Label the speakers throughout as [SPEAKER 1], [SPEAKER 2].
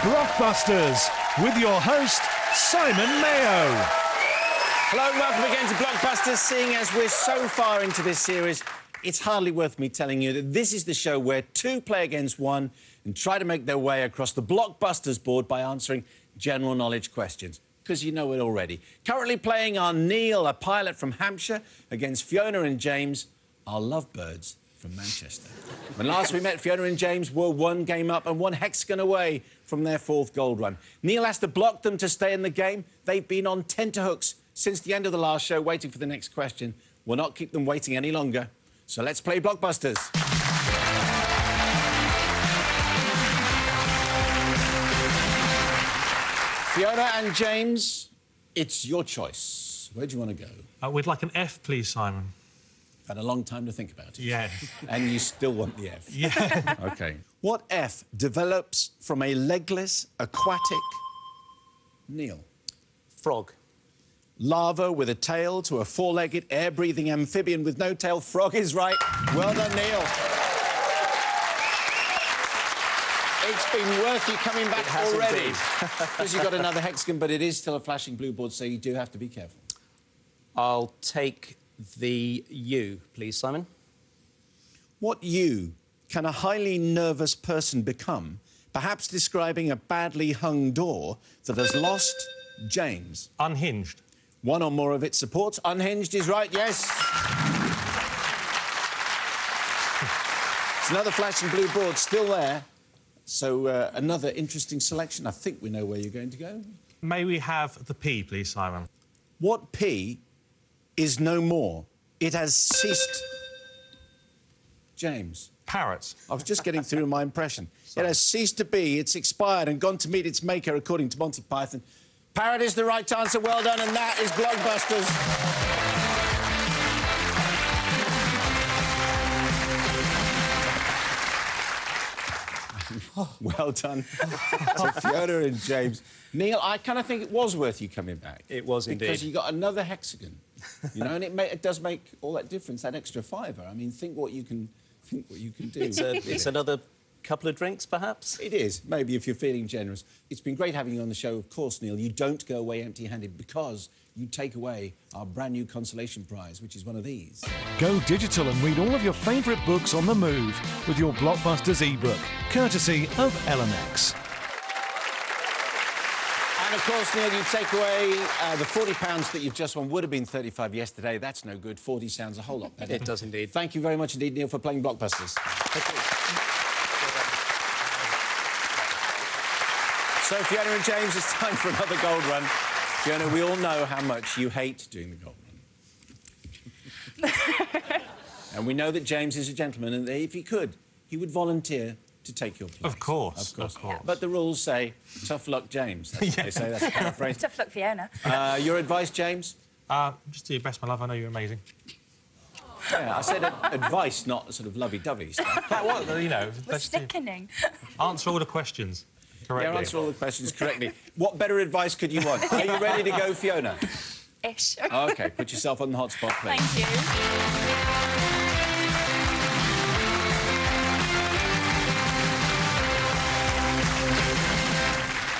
[SPEAKER 1] Blockbusters with your host, Simon Mayo.
[SPEAKER 2] Hello and welcome again to Blockbusters. Seeing as we're so far into this series, it's hardly worth me telling you that this is the show where two play against one and try to make their way across the Blockbusters board by answering general knowledge questions, because you know it already. Currently playing are Neil, a pilot from Hampshire, against Fiona and James, our lovebirds from Manchester. When last we met, Fiona and James were one game up and one hexagon away from their fourth gold run. Neil has to block them to stay in the game. They've been on tenterhooks since the end of the last show, waiting for the next question. We'll not keep them waiting any longer. So let's play Blockbusters. Fiona and James, it's your choice. Where do you want to go?
[SPEAKER 3] We'd like an F, please, Simon.
[SPEAKER 2] Had a long time to think about it.
[SPEAKER 3] Yeah.
[SPEAKER 2] And you still want the F?
[SPEAKER 3] Yeah.
[SPEAKER 2] OK. What F develops from a legless, aquatic... Neil?
[SPEAKER 4] Frog.
[SPEAKER 2] Lava with a tail to a four-legged, air-breathing amphibian with no tail. Frog is right. Well done, Neil. It's been worth you coming back already. Because you've got another hexagon, but it is still a flashing blue board, so you do have to be careful.
[SPEAKER 4] I'll take the U, please, Simon.
[SPEAKER 2] What U can a highly nervous person become, perhaps describing a badly hung door that has lost James?
[SPEAKER 3] Unhinged.
[SPEAKER 2] One or more of its supports. Unhinged is right, yes. It's another flashing blue board still there. So, another interesting selection. I think we know where you're going to go.
[SPEAKER 3] May we have the P, please, Simon?
[SPEAKER 2] What P is no more? It has ceased... James?
[SPEAKER 3] Parrot.
[SPEAKER 2] I was just getting through my impression. It has ceased to be, it's expired and gone to meet its maker, according to Monty Python. Parrot is the right answer, well done, and that is Blockbusters. Well done to Fiona and James. Neil, I kind of think it was worth you coming back.
[SPEAKER 4] It was indeed.
[SPEAKER 2] Because you got another hexagon, you know, and it does make all that difference, that extra fiver. I mean, think what you can do.
[SPEAKER 4] It's another couple of drinks, perhaps?
[SPEAKER 2] It is, maybe, if you're feeling generous. It's been great having you on the show, of course, Neil. You don't go away empty-handed because you take away our brand-new consolation prize, which is one of these.
[SPEAKER 1] Go digital and read all of your favourite books on the move with your Blockbusters ebook, courtesy of LMX.
[SPEAKER 2] And, of course, Neil, you take away the £40 that you've just won. Would have been 35 yesterday. That's no good. 40 sounds a whole lot better.
[SPEAKER 4] It does indeed.
[SPEAKER 2] Thank you very much indeed, Neil, for playing Blockbusters. Thank you. So, Fiona and James, it's time for another gold run. Fiona, we all know how much you hate doing the gold run. And we know that James is a gentleman, and if he could, he would volunteer to take your place.
[SPEAKER 3] Of course.
[SPEAKER 2] Of course.
[SPEAKER 3] Yeah.
[SPEAKER 2] But the rules say, tough luck, James. That's what they say, that's a paraphrase.
[SPEAKER 5] Tough luck, Fiona.
[SPEAKER 2] Your advice, James?
[SPEAKER 3] Just do your best, my love. I know you're amazing.
[SPEAKER 2] Yeah, I said advice, not sort of lovey-dovey stuff.
[SPEAKER 3] What, you know...
[SPEAKER 5] We're sickening.
[SPEAKER 3] Answer all the questions correctly.
[SPEAKER 2] Yeah, answer all the questions correctly. What better advice could you want? Are you ready to go, Fiona?
[SPEAKER 5] Ish.
[SPEAKER 2] OK, put yourself on the hot spot, please.
[SPEAKER 5] Thank you.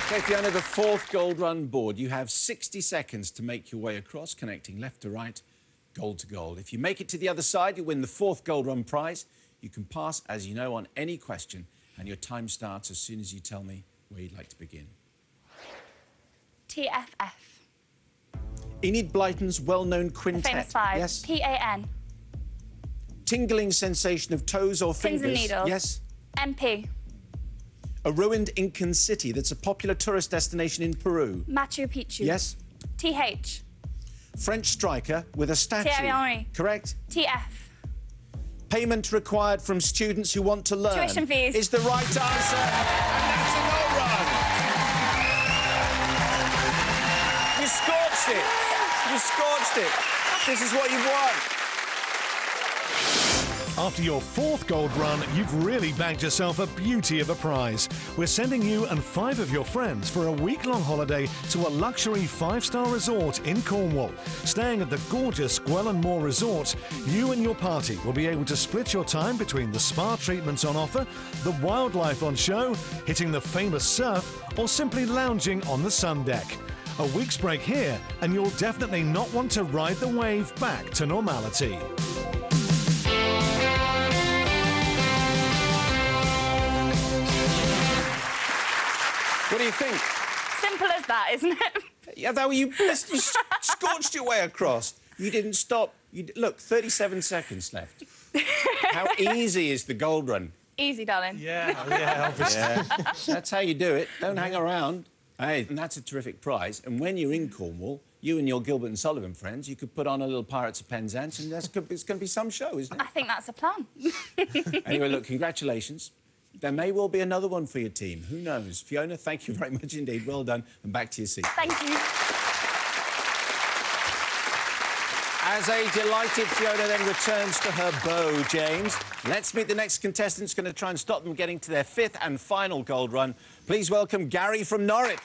[SPEAKER 2] OK, Fiona, the fourth gold run board. You have 60 seconds to make your way across, connecting left to right, gold to gold. If you make it to the other side, you win the fourth gold run prize. You can pass, as you know, on any question, and your time starts as soon as you tell me where you'd like to begin.
[SPEAKER 5] TFF.
[SPEAKER 2] Enid Blyton's well-known quintet.
[SPEAKER 5] The Famous Five.
[SPEAKER 2] Yes.
[SPEAKER 5] PAN.
[SPEAKER 2] Tingling sensation of toes or fingers.
[SPEAKER 5] Pins and needles.
[SPEAKER 2] Yes.
[SPEAKER 5] MP.
[SPEAKER 2] A ruined Incan city that's a popular tourist destination in Peru.
[SPEAKER 5] Machu Picchu.
[SPEAKER 2] Yes.
[SPEAKER 5] TH.
[SPEAKER 2] French striker with a statue.
[SPEAKER 5] Thierry Henry.
[SPEAKER 2] Correct.
[SPEAKER 5] TF.
[SPEAKER 2] Payment required from students who want to learn.
[SPEAKER 5] Tuition fees.
[SPEAKER 2] Is the right answer. And that's a goal run. You scorched it. You scorched it. This is what you want.
[SPEAKER 1] After your 4th gold run, you've really bagged yourself a beauty of a prize. We're sending you and 5 of your friends for a week-long holiday to a luxury 5-star resort in Cornwall. Staying at the gorgeous Gwellinmore Resort, you and your party will be able to split your time between the spa treatments on offer, the wildlife on show, hitting the famous surf, or simply lounging on the sun deck. A week's break here, and you'll definitely not want to ride the wave back to normality.
[SPEAKER 2] What do you think?
[SPEAKER 5] Simple as that, isn't it?
[SPEAKER 2] Yeah, though you scorched your way across. You didn't stop. Look, 37 seconds left. How easy is the gold run?
[SPEAKER 5] Easy, darling.
[SPEAKER 3] Yeah, obviously.
[SPEAKER 2] Yeah. That's how you do it. Don't hang around. Hey, and that's a terrific prize. And when you're in Cornwall, you and your Gilbert and Sullivan friends, you could put on a little Pirates of Penzance, and it's going to be some show, isn't
[SPEAKER 5] I think that's a plan.
[SPEAKER 2] it? Anyway, look, congratulations. There may well be another one for your team. Who knows? Fiona, thank you very much indeed. Well done. And back to your seat.
[SPEAKER 5] Thank you.
[SPEAKER 2] As a delighted Fiona then returns to her bow, James, let's meet the next contestant who's going to try and stop them getting to their 5th and final gold run. Please welcome Gary from Norwich.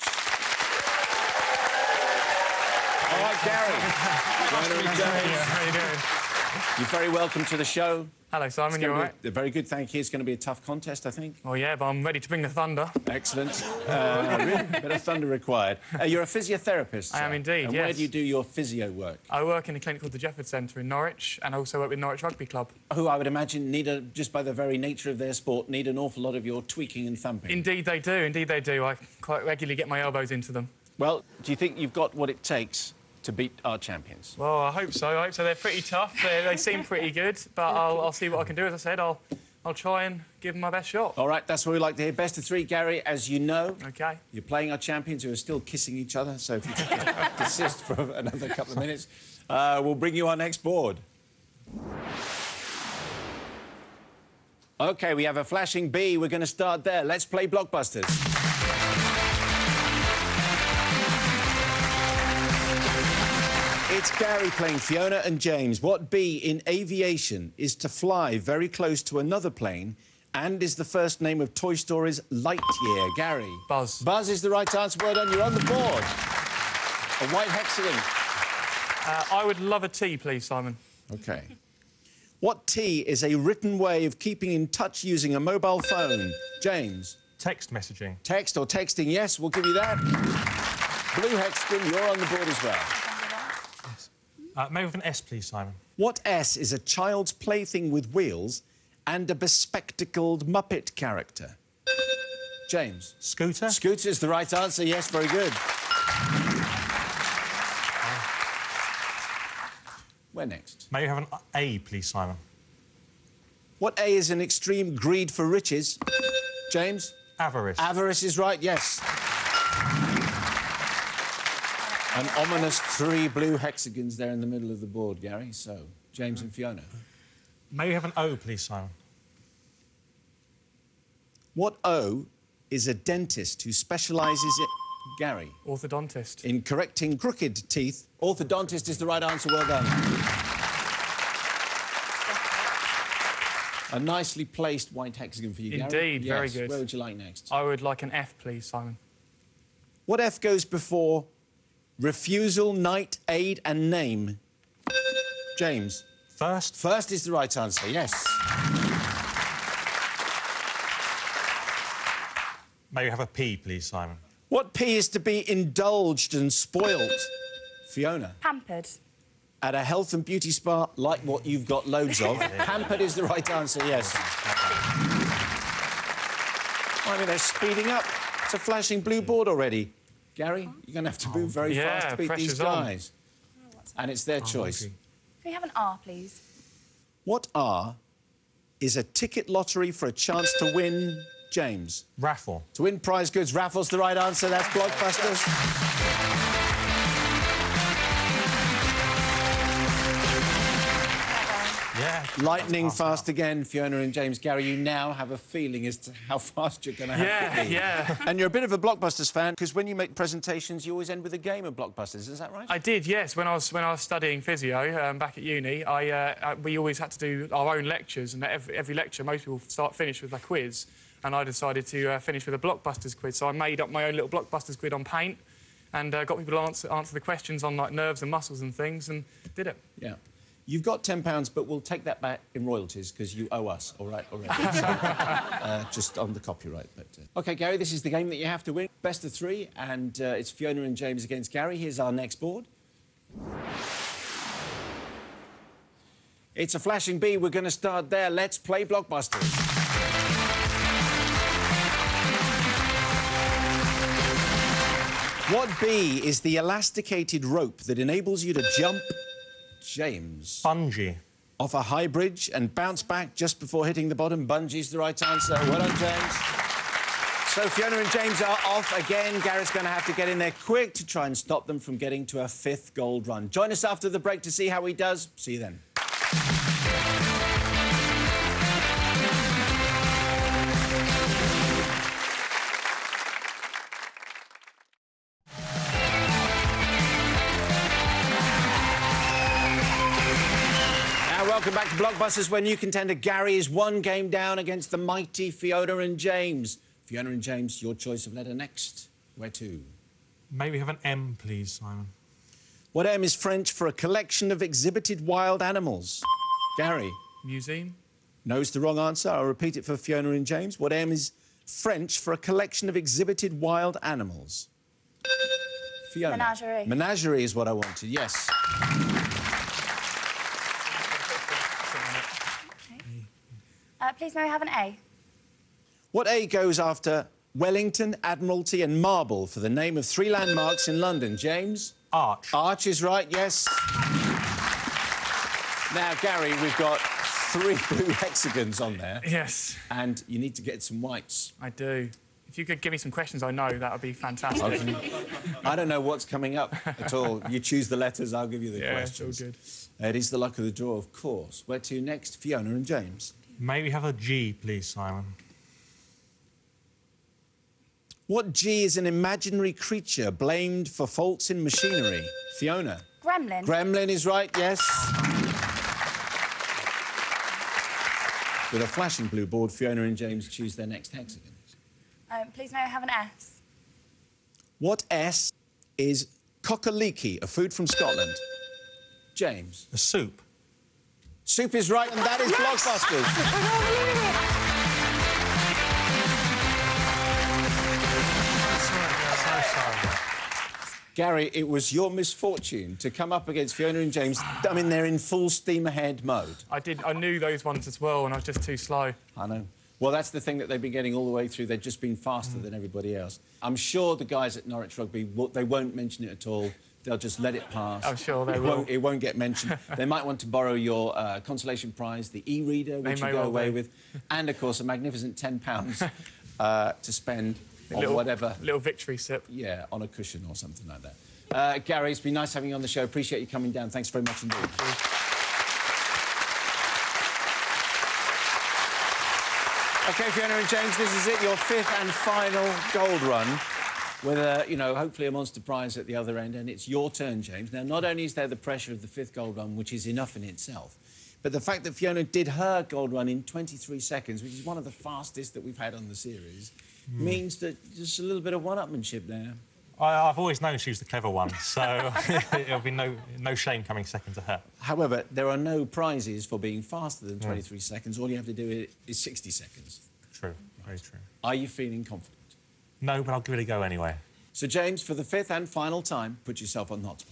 [SPEAKER 2] All right, Gary.
[SPEAKER 6] How you doing?
[SPEAKER 2] You're very welcome to the show.
[SPEAKER 6] Hello, Simon. You all right?
[SPEAKER 2] Very good, thank you. It's going to be a tough contest, I think.
[SPEAKER 6] Oh, yeah, but I'm ready to bring the thunder.
[SPEAKER 2] Excellent. Really, bit of thunder required. You're a physiotherapist.
[SPEAKER 6] I am indeed,
[SPEAKER 2] and
[SPEAKER 6] yes.
[SPEAKER 2] where do you do your physio work?
[SPEAKER 6] I work in a clinic called the Jefford Centre in Norwich, and I also work with Norwich Rugby Club.
[SPEAKER 2] Who I would imagine just by the very nature of their sport, need an awful lot of your tweaking and thumping.
[SPEAKER 6] Indeed they do, indeed they do. I quite regularly get my elbows into them.
[SPEAKER 2] Well, do you think you've got what it takes to beat our champions?
[SPEAKER 6] Well, I hope so. I hope so. They're pretty tough. They seem pretty good, but I'll see what I can do. As I said, I'll try and give them my best shot.
[SPEAKER 2] All right, that's what we like to hear. Best of 3, Gary. As you know,
[SPEAKER 6] OK.
[SPEAKER 2] you're playing our champions who are still kissing each other, so if you could desist for another couple of minutes, we'll bring you our next board. OK, we have a flashing B. We're going to start there. Let's play Blockbusters. It's Gary playing Fiona and James. What B in aviation is to fly very close to another plane and is the first name of Toy Story's Lightyear? Gary.
[SPEAKER 6] Buzz.
[SPEAKER 2] Buzz is the right answer. Well done. You're on the board. A white hexagon.
[SPEAKER 6] I would love a tea, please, Simon.
[SPEAKER 2] OK. What T is a written way of keeping in touch using a mobile phone? James.
[SPEAKER 3] Text messaging.
[SPEAKER 2] Text or texting, yes, we'll give you that. Blue hexagon, you're on the board as well.
[SPEAKER 3] Maybe with an S, please, Simon.
[SPEAKER 2] What S is a child's plaything with wheels and a bespectacled Muppet character? James.
[SPEAKER 3] Scooter.
[SPEAKER 2] Scooter is the right answer, yes, very good. Where next?
[SPEAKER 3] May we have an A, please, Simon?
[SPEAKER 2] What A is an extreme greed for riches? James?
[SPEAKER 3] Avarice.
[SPEAKER 2] Avarice is right, yes. An ominous 3 blue hexagons there in the middle of the board, Gary. So, James and Fiona.
[SPEAKER 3] May we have an O, please, Simon?
[SPEAKER 2] What O is a dentist who specialises in... Gary.
[SPEAKER 6] Orthodontist.
[SPEAKER 2] In correcting crooked teeth. Orthodontist is the right answer. Well done. A nicely placed white hexagon for you, Gary.
[SPEAKER 6] Indeed,
[SPEAKER 2] yes.
[SPEAKER 6] very good.
[SPEAKER 2] Where would you like next?
[SPEAKER 6] I would like an F, please, Simon.
[SPEAKER 2] What F goes before refusal, night, aid and name? James.
[SPEAKER 3] First.
[SPEAKER 2] First is the right answer, yes.
[SPEAKER 3] May we have a P, please, Simon?
[SPEAKER 2] What P is to be indulged and spoilt? Fiona.
[SPEAKER 5] Pampered.
[SPEAKER 2] At a health and beauty spa, like what you've got loads of. Pampered is the right answer, yes. I mean, they're speeding up. It's a flashing blue board already. Gary, you're going to have to move very fast to beat these
[SPEAKER 6] pressure's on.
[SPEAKER 2] guys. And it's their choice.
[SPEAKER 5] Can we have an R, please?
[SPEAKER 2] What R is a ticket lottery for a chance to win, James?
[SPEAKER 3] Raffle.
[SPEAKER 2] To win prize goods, raffle's the right answer. That's Blockbusters.
[SPEAKER 3] Yeah.
[SPEAKER 2] Lightning fast again, Fiona and James. Gary, you now have a feeling as to how fast you're going to have to be.
[SPEAKER 6] Yeah.
[SPEAKER 2] And you're a bit of a Blockbusters fan, because when you make presentations, you always end with a game of Blockbusters, is that right?
[SPEAKER 6] I did, yes. When I was studying physio back at uni, we always had to do our own lectures, and every lecture, most people finish with a quiz, and I decided to finish with a Blockbusters quiz. So I made up my own little Blockbusters quiz on paint, and got people to answer the questions on like nerves and muscles and things, and did it.
[SPEAKER 2] Yeah. You've got £10, but we'll take that back in royalties, because you owe us, all right, already. So, just on the copyright. But, OK, Gary, this is the game that you have to win. Best of 3, and it's Fiona and James against Gary. Here's our next board. It's a flashing B. We're going to start there. Let's play Blockbusters. What B is the elasticated rope that enables you to jump, James?
[SPEAKER 3] Bungee.
[SPEAKER 2] Off a high bridge and bounce back just before hitting the bottom? Bungee's the right answer. Well done, James. So Fiona and James are off again. Gary's going to have to get in there quick to try and stop them from getting to a 5th gold run. Join us after the break to see how he does. See you then. Welcome back to Blockbusters, where new contender Gary is 1 game down against the mighty Fiona and James. Fiona and James, your choice of letter next. Where to?
[SPEAKER 3] May we have an M, please, Simon?
[SPEAKER 2] What M is French for a collection of exhibited wild animals? Gary?
[SPEAKER 6] Museum.
[SPEAKER 2] Knows the wrong answer. I'll repeat it for Fiona and James. What M is French for a collection of exhibited wild animals? Fiona?
[SPEAKER 5] Menagerie.
[SPEAKER 2] Menagerie is what I wanted, yes.
[SPEAKER 5] Please may we have an A?
[SPEAKER 2] What A goes after Wellington, Admiralty and Marble for the name of 3 landmarks in London? James?
[SPEAKER 3] Arch.
[SPEAKER 2] Arch is right, yes. Now, Gary, we've got 3 blue hexagons on there.
[SPEAKER 6] Yes.
[SPEAKER 2] And you need to get some whites.
[SPEAKER 6] I do. If you could give me some questions I know, that would be fantastic.
[SPEAKER 2] I don't know what's coming up at all. You choose the letters, I'll give you the questions.
[SPEAKER 6] It's all good.
[SPEAKER 2] It is the luck of the draw, of course. Where to next? Fiona and James.
[SPEAKER 3] May we have a G, please, Simon?
[SPEAKER 2] What G is an imaginary creature blamed for faults in machinery? Fiona.
[SPEAKER 5] Gremlin.
[SPEAKER 2] Gremlin is right, yes. With a flashing blue board, Fiona and James choose their next hexagon.
[SPEAKER 5] Please may we have an S?
[SPEAKER 2] What S is cockaliki, a food from Scotland? James.
[SPEAKER 3] A soup.
[SPEAKER 2] Soup is right, and that is Blockbusters. Gary, it was your misfortune to come up against Fiona and James. I mean, they're in full steam ahead mode.
[SPEAKER 6] I knew those ones as well, and I was just too slow.
[SPEAKER 2] I know. Well, that's the thing that they've been getting all the way through. They've just been faster than everybody else. I'm sure the guys at Norwich Rugby, they won't mention it at all. They'll just let it pass.
[SPEAKER 6] I'm sure they will.
[SPEAKER 2] It won't get mentioned. They might want to borrow your consolation prize, the e-reader, which you go away with, and, of course, a magnificent £10 to spend on whatever.
[SPEAKER 6] Little victory sip.
[SPEAKER 2] Yeah, on a cushion or something like that. Gary, it's been nice having you on the show. Appreciate you coming down. Thanks very much indeed. OK, Fiona and James, this is it, your 5th and final gold run, with, you know, hopefully a monster prize at the other end, and it's your turn, James. Now, not only is there the pressure of the 5th gold run, which is enough in itself, but the fact that Fiona did her gold run in 23 seconds, which is one of the fastest that we've had on the series, means that there's a little bit of one-upmanship there.
[SPEAKER 3] I've always known she was the clever one, so it'll be no shame coming second to her.
[SPEAKER 2] However, there are no prizes for being faster than 23 seconds. All you have to do is 60 seconds.
[SPEAKER 3] True, very true.
[SPEAKER 2] Are you feeling confident?
[SPEAKER 3] No, but I'll give it a go anyway.
[SPEAKER 2] So, James, for the 5th and final time, put yourself on the hotspot.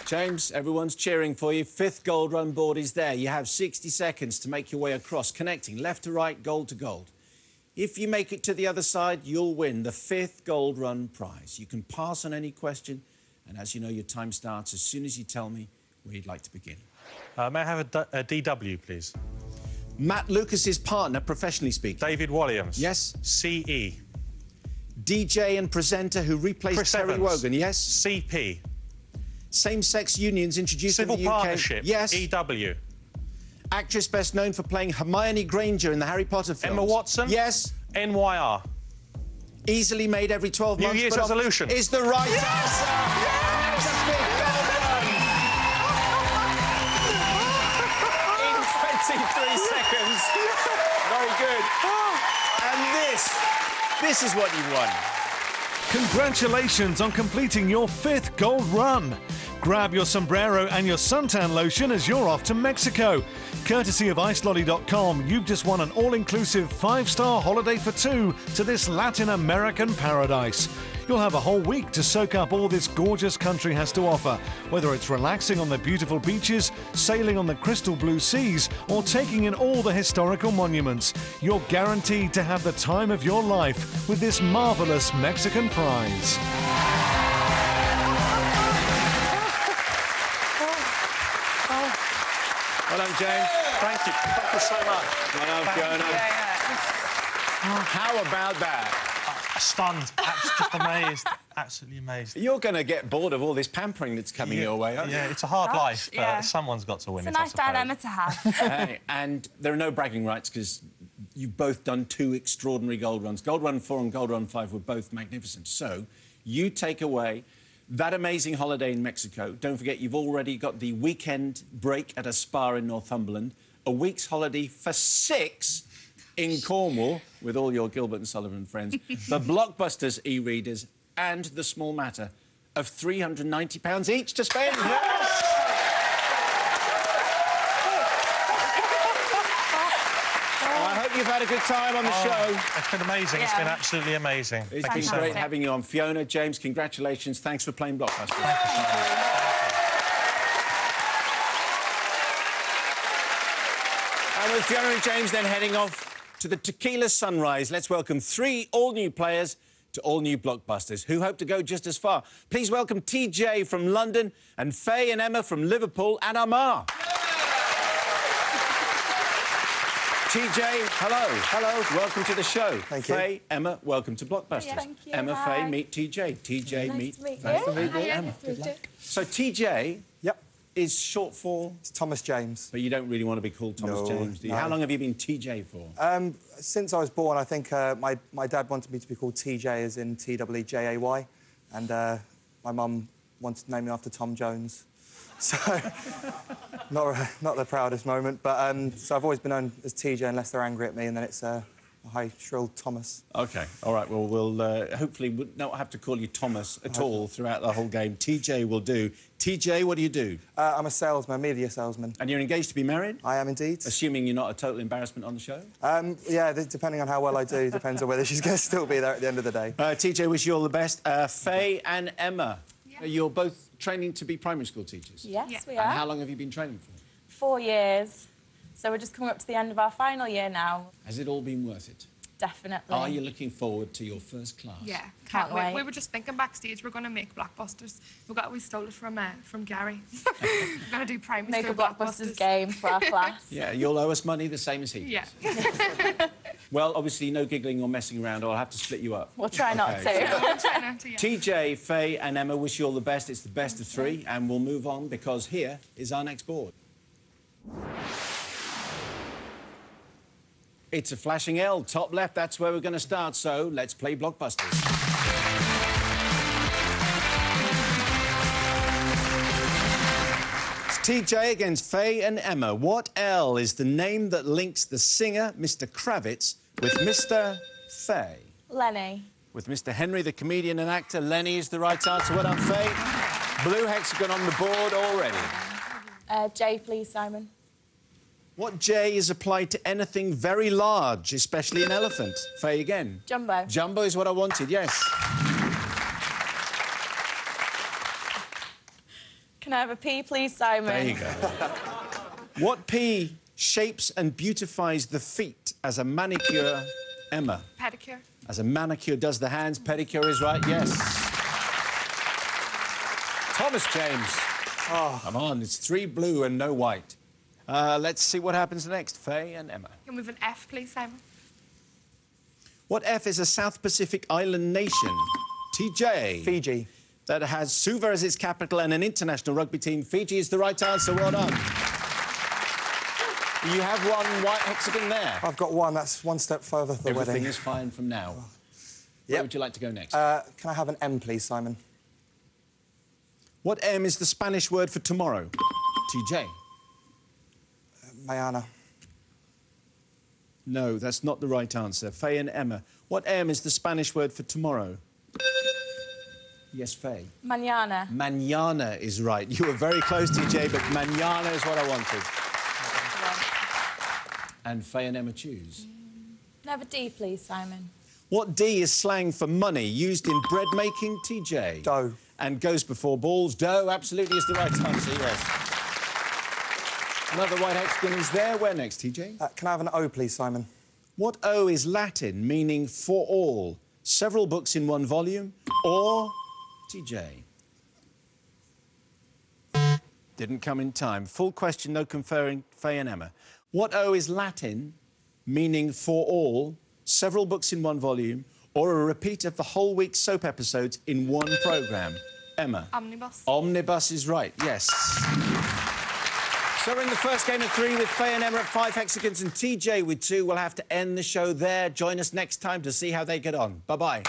[SPEAKER 2] James, everyone's cheering for you. 5th gold run board is there. You have 60 seconds to make your way across, connecting left to right, gold to gold. If you make it to the other side, you'll win the 5th gold run prize. You can pass on any question, and as you know, your time starts as soon as you tell me where you'd like to begin.
[SPEAKER 3] May I have a DW, please?
[SPEAKER 2] Matt Lucas's partner, professionally speaking.
[SPEAKER 3] David Williams.
[SPEAKER 2] Yes.
[SPEAKER 3] CE.
[SPEAKER 2] DJ and presenter who replaced
[SPEAKER 3] Chris
[SPEAKER 2] Terry
[SPEAKER 3] Evans.
[SPEAKER 2] Wogan. Yes.
[SPEAKER 3] CP.
[SPEAKER 2] Same-sex unions introduced
[SPEAKER 3] Civil
[SPEAKER 2] in the UK.
[SPEAKER 3] partnership.
[SPEAKER 2] Yes.
[SPEAKER 3] EW.
[SPEAKER 2] Actress best known for playing Hermione Granger in the Harry Potter films.
[SPEAKER 3] Emma Watson.
[SPEAKER 2] Yes.
[SPEAKER 3] NYR.
[SPEAKER 2] Easily made every 12 months.
[SPEAKER 3] New Year's resolution.
[SPEAKER 2] Is the right answer. It's a big goal run. In 23 seconds. Very good. And this is what you won.
[SPEAKER 1] Congratulations on completing your 5th gold run. Grab your sombrero and your suntan lotion as you're off to Mexico. Courtesy of icelolly.com, you've just won an all-inclusive 5-star holiday for 2 to this Latin American paradise. You'll have a whole week to soak up all this gorgeous country has to offer, whether it's relaxing on the beautiful beaches, sailing on the crystal blue seas, or taking in all the historical monuments. You're guaranteed to have the time of your life with this marvellous Mexican prize.
[SPEAKER 2] Well done, James.
[SPEAKER 3] Thank you. Thank you so much.
[SPEAKER 2] Well done, Fiona. How about that?
[SPEAKER 3] Stunned. Just amazed. Absolutely amazed.
[SPEAKER 2] You're going to get bored of all this pampering that's coming your way, aren't you?
[SPEAKER 3] Yeah, it's a hard life, but
[SPEAKER 5] yeah.
[SPEAKER 3] someone's got to win
[SPEAKER 5] It's a
[SPEAKER 3] it,
[SPEAKER 5] nice
[SPEAKER 3] I suppose.
[SPEAKER 5] dilemma to have.
[SPEAKER 2] Hey, and there are no bragging rights because you've both done 2 extraordinary gold runs. Gold Run 4 and Gold Run 5 were both magnificent. So you take away that amazing holiday in Mexico. Don't forget, you've already got the weekend break at a spa in Northumberland, a week's holiday for 6 in Cornwall with all your Gilbert and Sullivan friends, the Blockbusters e-readers, and the small matter of £390 each to spend. Yes! I hope you've had a good time on the show.
[SPEAKER 3] It's been amazing. It's
[SPEAKER 5] Yeah.
[SPEAKER 3] been absolutely amazing.
[SPEAKER 2] It's
[SPEAKER 3] Thank you
[SPEAKER 2] been
[SPEAKER 3] so
[SPEAKER 2] great
[SPEAKER 3] much.
[SPEAKER 2] having you on. Fiona, James, congratulations. Thanks for playing Blockbusters.
[SPEAKER 3] Thank you so much.
[SPEAKER 2] And with Fiona and James then heading off to the Tequila Sunrise, let's welcome 3 all-new players to all-new Blockbusters who hope to go just as far. Please welcome TJ from London and Faye and Emma from Liverpool and Amar. TJ, hello.
[SPEAKER 7] Hello.
[SPEAKER 2] Welcome to the show.
[SPEAKER 7] Thank you.
[SPEAKER 2] Faye, Emma, welcome to Blockbusters.
[SPEAKER 5] Thank you.
[SPEAKER 2] Emma,
[SPEAKER 5] Hi.
[SPEAKER 2] Faye, meet TJ. TJ, meet
[SPEAKER 5] to meet
[SPEAKER 2] Faye.
[SPEAKER 5] you.
[SPEAKER 7] meet you.
[SPEAKER 5] Emma.
[SPEAKER 2] So TJ
[SPEAKER 7] Yep.
[SPEAKER 2] is short for...
[SPEAKER 7] It's Thomas James.
[SPEAKER 2] But you don't really want to be called Thomas
[SPEAKER 7] No,
[SPEAKER 2] James, do you?
[SPEAKER 7] no.
[SPEAKER 2] How long have you been TJ for?
[SPEAKER 7] Since I was born, I think my dad wanted me to be called TJ, as in TWJAY, and my mum wanted to name me after Tom Jones. So, not the proudest moment, but so I've always been known as TJ unless they're angry at me, and then it's a high, shrill Thomas.
[SPEAKER 2] OK, all right, well, we'll hopefully not have to call you Thomas at all throughout the whole game. TJ will do. TJ, what do you do?
[SPEAKER 7] I'm a salesman, a media salesman.
[SPEAKER 2] And you're engaged to be married?
[SPEAKER 7] I am indeed.
[SPEAKER 2] Assuming you're not a total embarrassment on the show?
[SPEAKER 7] Yeah, depending on how well I do, depends on whether she's going to still be there at the end of the day.
[SPEAKER 2] TJ, wish you all the best. Faye and Emma, you're both training to be primary school teachers?
[SPEAKER 5] Yes, we
[SPEAKER 2] And
[SPEAKER 5] are.
[SPEAKER 2] how long have you been training for?
[SPEAKER 5] 4 years. So we're just coming up to the end of our final year now.
[SPEAKER 2] Has it all been worth it?
[SPEAKER 5] Definitely.
[SPEAKER 2] Are you looking forward to your first class?
[SPEAKER 8] Yeah,
[SPEAKER 5] Can't wait.
[SPEAKER 8] We were just thinking backstage we're going to make Blockbusters. We stole it from Gary. We're going to do primary
[SPEAKER 5] Make a
[SPEAKER 8] school
[SPEAKER 5] Blockbusters game for our class.
[SPEAKER 2] Yeah, you'll owe us money the same as he.
[SPEAKER 8] Yeah.
[SPEAKER 2] Well, obviously, no giggling or messing around, or I'll have to split you up.
[SPEAKER 5] We'll try not
[SPEAKER 2] Okay.
[SPEAKER 5] to.
[SPEAKER 8] I'm trying not to, yeah.
[SPEAKER 2] TJ, Faye and Emma, wish you all the best. It's the best of 3, and we'll move on because here is our next board. It's a flashing L, top left, that's where we're going to start, so let's play Blockbusters. It's TJ against Faye and Emma. What L is the name that links the singer, Mr. Kravitz, with Mr. Faye?
[SPEAKER 5] Lenny.
[SPEAKER 2] With Mr. Henry, the comedian and actor, Lenny is the right answer. Well done, Faye. Blue hexagon on the board already.
[SPEAKER 5] J, please, Simon.
[SPEAKER 2] What J is applied to anything very large, especially an elephant? Faye again.
[SPEAKER 5] Jumbo.
[SPEAKER 2] Jumbo is what I wanted, yes.
[SPEAKER 5] Can I have a P, please, Simon?
[SPEAKER 2] There you go. What P shapes and beautifies the feet as a manicure, Emma?
[SPEAKER 8] Pedicure.
[SPEAKER 2] As a manicure does the hands, pedicure is right, yes. Thomas James. Oh, come on, it's 3 blue and no white. Let's see what happens next. Faye and Emma.
[SPEAKER 8] Can we have an F, please, Simon?
[SPEAKER 2] What F is a South Pacific island nation? TJ.
[SPEAKER 7] Fiji.
[SPEAKER 2] That has Suva as its capital and an international rugby team. Fiji is the right answer. Well done. You have one white hexagon there.
[SPEAKER 7] I've got one. That's one step further to the
[SPEAKER 2] Everything
[SPEAKER 7] wedding.
[SPEAKER 2] is fine from now. Where would you like to go next?
[SPEAKER 7] Can I have an M, please, Simon?
[SPEAKER 2] What M is the Spanish word for tomorrow? TJ.
[SPEAKER 7] Mayana.
[SPEAKER 2] No, that's not the right answer. Faye and Emma. What M is the Spanish word for tomorrow? Yes, Faye.
[SPEAKER 5] Mañana.
[SPEAKER 2] Mañana is right. You were very close, TJ, but mañana is what I wanted. And Faye and Emma choose.
[SPEAKER 5] Can I have a D, please, Simon?
[SPEAKER 2] What D is slang for money used in bread making? TJ.
[SPEAKER 7] Dough.
[SPEAKER 2] And goes before balls. Dough absolutely is the right answer, yes. Another white hexagon is there. Where next, TJ?
[SPEAKER 7] Can I have an O, please, Simon?
[SPEAKER 2] What O is Latin, meaning for all? Several books in one volume, or TJ? Didn't come in time. Full question, no conferring, Faye and Emma. What O is Latin, meaning for all, several books in one volume, or a repeat of the whole week's soap episodes in one programme? Emma?
[SPEAKER 8] Omnibus.
[SPEAKER 2] Omnibus is right, yes. So we're in the first game of 3 with Faye and Emma at 5 hexagons and TJ with 2. We'll have to end the show there. Join us next time to see how they get on. Bye-bye.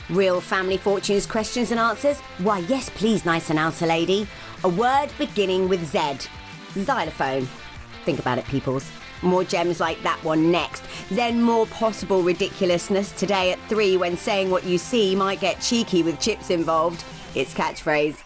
[SPEAKER 9] Real family fortunes questions and answers? Why, yes, please, nice announcer lady. A word beginning with Z. Xylophone. Think about it, peoples. More gems like that one next. Then more possible ridiculousness today at 3 when saying what you see might get cheeky with chips involved. It's catchphrase.